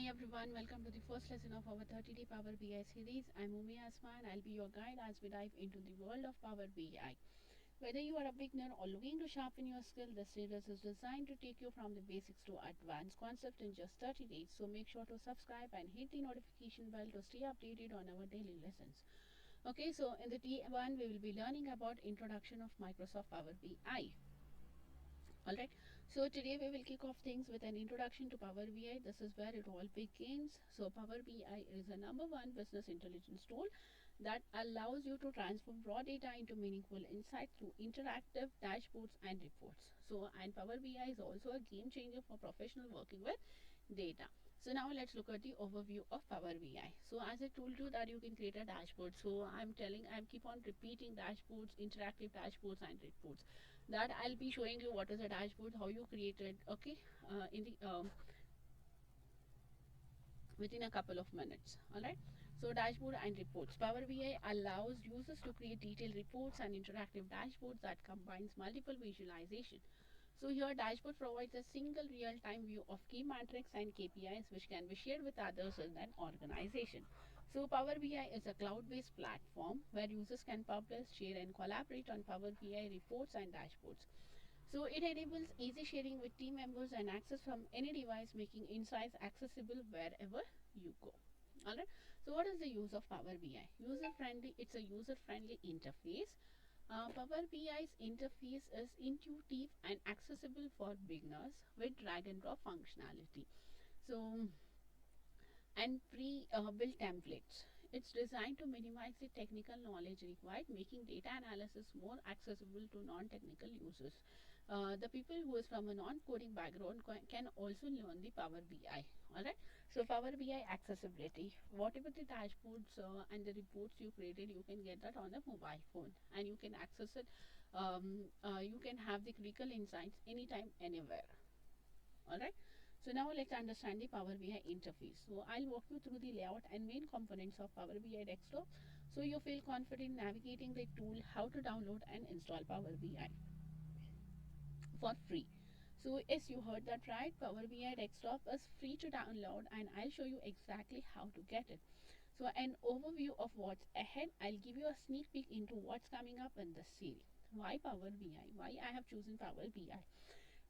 Hi everyone, welcome to the first lesson of our 30-day Power BI series. I'm Umi Asma and I'll be your guide as we dive into the world of Power BI. Whether you are a beginner or looking to sharpen your skill, this series is designed to take you from the basics to advanced concepts in just 30 days. So make sure to subscribe and hit the notification bell to stay updated on our daily lessons. Okay, so in the T1 we will be learning about introduction of Microsoft Power BI. Alright, so today we will kick off things with an introduction to Power BI. This is where it all begins. So Power BI is a #1 business intelligence tool that allows you to transform raw data into meaningful insight through interactive dashboards and reports. So, and Power BI is also a game changer for professionals working with data. So now let's look at the overview of Power BI. So as I told you that you can create a dashboard. So I keep on repeating dashboards, interactive dashboards and reports. That I'll be showing you what is a dashboard, how you create it, okay, in the within a couple of minutes. Alright, so dashboard and reports. Power BI allows users to create detailed reports and interactive dashboards that combines multiple visualization. So here dashboard provides a single real-time view of key metrics and KPIs which can be shared with others in an organization. So Power BI is a cloud-based platform where users can publish, share and collaborate on Power BI reports and dashboards. So it enables easy sharing with team members and access from any device, making insights accessible wherever you go. Alright, so what is the use of Power BI? It's a user-friendly interface. Power BI's interface is intuitive and accessible for beginners with drag and drop functionality. So, and pre-built templates. It's designed to minimize the technical knowledge required, making data analysis more accessible to non-technical users. The people who is from a non-coding background can also learn the Power BI. Alright, so Power BI accessibility. Whatever the dashboards and the reports you created, you can get that on a mobile phone and you can access it. You can have the critical insights anytime, anywhere. Alright, so now let's understand the Power BI interface. So I'll walk you through the layout and main components of Power BI desktop so you feel confident navigating the tool, how to download and install Power BI for free. So yes, you heard that right. Power BI desktop is free to download and I'll show you exactly how to get it. So an overview of what's ahead. I'll give you a sneak peek into what's coming up in this series. Why Power BI? Why I have chosen Power BI?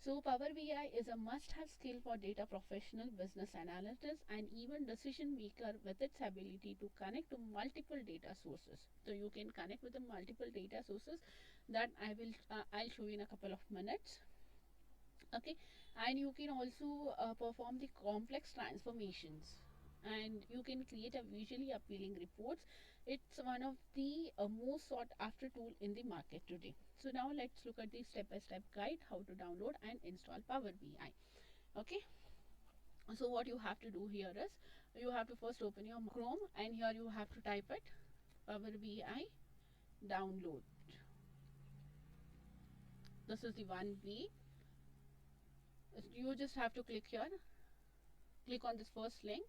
So Power BI is a must-have skill for data professional, business analysts, and even decision maker with its ability to connect to multiple data sources. So you can connect with the multiple data sources that I'll show you in a couple of minutes. Okay, and you can also perform the complex transformations and you can create a visually appealing reports. It's one of the most sought after tool in the market today. So now let's look at the step-by-step guide how to download and install Power BI. Okay, so what you have to do here is you have to first open your Chrome and here you have to type it Power BI download. This is the one way. You just have to click here, click on this first link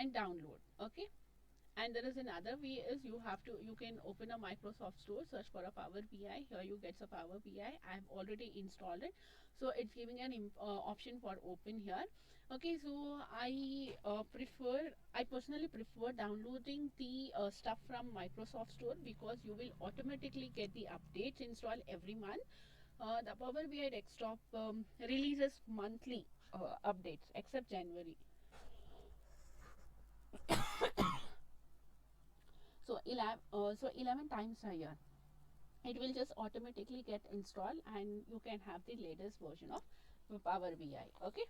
and download. Okay, and there is another way is you can open a Microsoft store, search for a Power BI. Here you get a Power BI. I have already installed it, so it's giving an option for open here. Okay, so I personally prefer downloading the stuff from Microsoft store because you will automatically get the updates installed every month. The Power BI desktop releases monthly updates except January. So 11 times a year it will just automatically get installed and you can have the latest version of Power BI. Okay,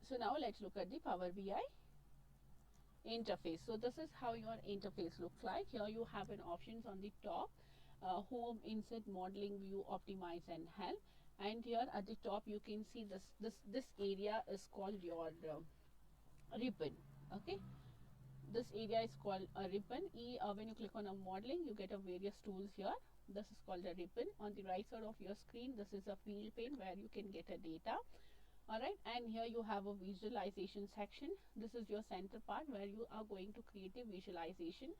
so now let's look at the Power BI interface. So this is how your interface looks like. Here you have an options on the top, home, insert, modeling, view, optimize and help, and here at the top you can see this area is called your ribbon. Okay, this area is called a ribbon. When you click on a modeling, you get a various tools here. This is called a ribbon. On the right side of your screen, this is a field pane where you can get a data. Alright, and here you have a visualization section. This is your center part where you are going to create a visualization.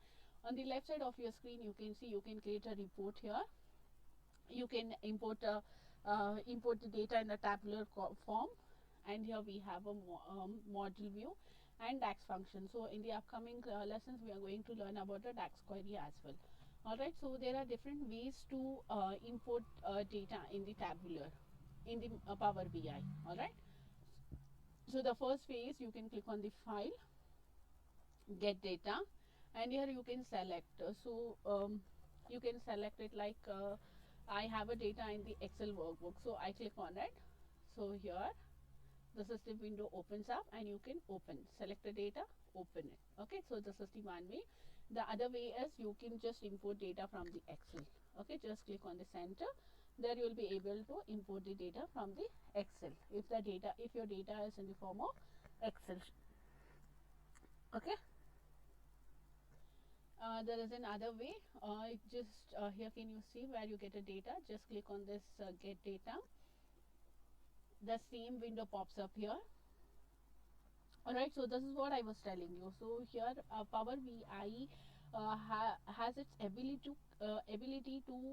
On the left side of your screen, you can see you can create a report here. You can import the data in a tabular form and here we have a model view and DAX function. So in the upcoming lessons we are going to learn about the DAX query as well. Alright, so there are different ways to import data in the tabular in the Power BI. Alright, so the first phase, you can click on the file, get data, and here you can select. You can select it like I have a data in the Excel workbook, so I click on it. So here the system window opens up and you can select the data, open it. Okay, so this is the one way. The other way is you can just import data from the Excel. Okay, just click on the center. There you will be able to import the data from the Excel if your data is in the form of Excel. Okay. There is another way. Here can you see where you get a data? Just click on this get data. The same window pops up here. Alright, so this is what I was telling you. So here Power BI has its ability to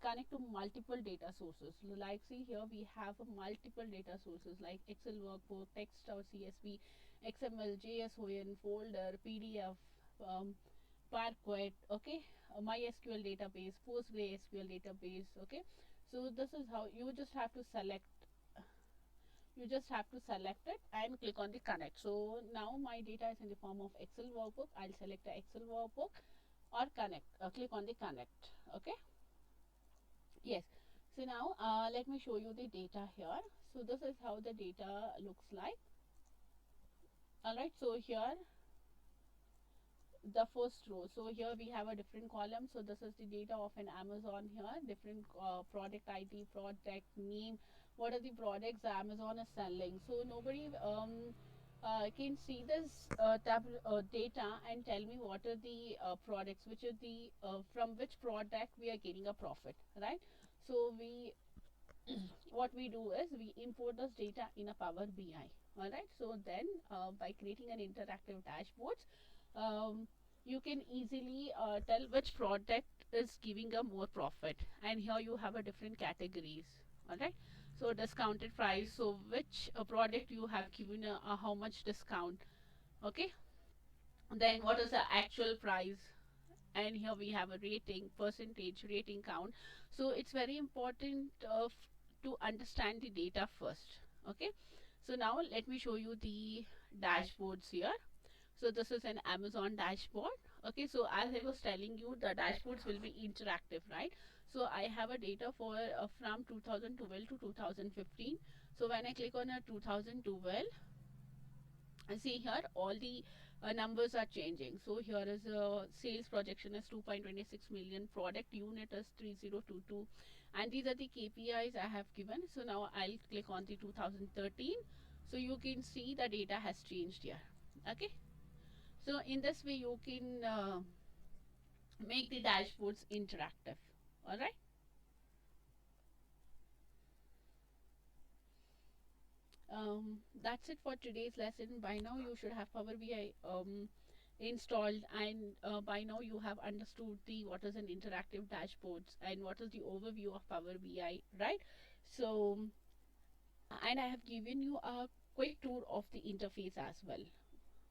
connect to multiple data sources. Like see here we have multiple data sources like Excel workbook, text or CSV, XML, JSON, folder, PDF, Parquet, okay, MySQL database, PostgreSQL database. Okay, so this is how you just have to select it and click on the connect. So now my data is in the form of Excel workbook. I'll select the Excel workbook or connect, click on the connect. Okay, yes. So now let me show you the data here. So this is how the data looks like. Alright, so here the first row, so here we have a different column. So this is the data of an Amazon here, different product ID, product name, what are the products Amazon is selling. So nobody can see this data and tell me what are the products, which are the from which product we are getting a profit, right? So we what we do is we import this data in a Power BI. Alright, so then by creating an interactive dashboards, you can easily tell which product is giving a more profit, and here you have a different categories. Alright, so discounted price, so which product you have given how much discount. Okay, then what is the actual price, and here we have a rating, percentage, rating count. So it's very important to understand the data first. Okay, so now let me show you the dashboards here. So this is an Amazon dashboard. Okay, so as I was telling you, the dashboards will be interactive, right? So I have a data for from 2012 to 2015. So when I click on a 2012, and see here all the numbers are changing. So here is a sales projection is 2.26 million, product unit is 3022, and these are the KPIs I have given. So now I'll click on the 2013. So you can see the data has changed here. Okay, so in this way you can make the dashboards interactive. All right. That's it for today's lesson. By now you should have Power BI installed, and by now you have understood the what is an interactive dashboards and what is the overview of Power BI, right? So, and I have given you a quick tour of the interface as well.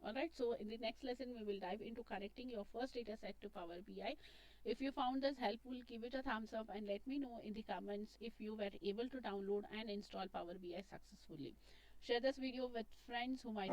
Alright, so in the next lesson we will dive into connecting your first data set to Power BI. If you found this helpful, give it a thumbs up and let me know in the comments if you were able to download and install Power BI successfully. Share this video with friends who might